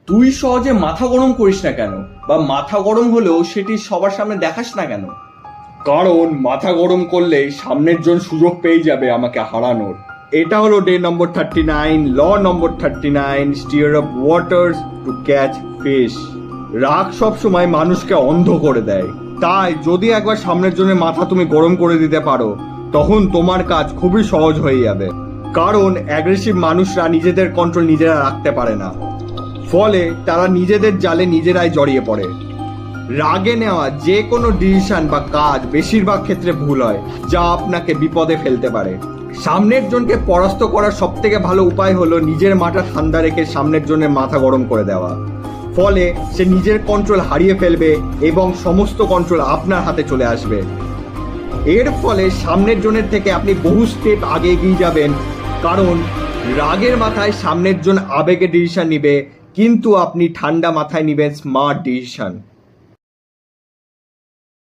তুই সহজে মাথা গরম করিস না কেন, বা মাথা গরম হলেও সেটি সবার সামনে দেখাস না কেন? কারণ মাথা গরম করলেই সামনের জন সুযোগ পেয়ে যাবে আমাকে হারানোর। এটা হলো day number 39, law number 39, stir up waters to catch fish. রাগ সবসময় মানুষকে অন্ধ করে দেয়, তাই যদি একবার সামনের জনের মাথা তুমি গরম করে দিতে পারো তখন তোমার কাজ খুবই সহজ হয়ে যাবে। কারণ অ্যাগ্রেসিভ মানুষরা নিজেদের কন্ট্রোল নিজেরা রাখতে পারে না, ফলে তারা নিজেদের জালে নিজেরাই জড়িয়ে পড়ে। রাগে নেওয়া যে কোনো ডিসিশন বা কাজ বেশিরভাগ ক্ষেত্রে ভুল হয়, যা আপনাকে বিপদে ফেলতে পারে। সামনের জনকে পরাস্ত করার সব থেকে ভালো উপায় হলো নিজের মাথা ঠান্ডা রেখে সামনের জনের মাথা গরম করে দেওয়া। ফলে সে নিজের কন্ট্রোল হারিয়ে ফেলবে এবং সমস্ত কন্ট্রোল আপনার হাতে চলে আসবে। এর ফলে সামনের জনের থেকে আপনি বহু স্টেপ আগে এগিয়ে যাবেন, কারণ রাগের মাথায় সামনের জন আবেগে ডিসিশন নিবে, কিন্তু আপনি ঠান্ডা মাথায় নিবেন স্মার্ট ডিসিশন।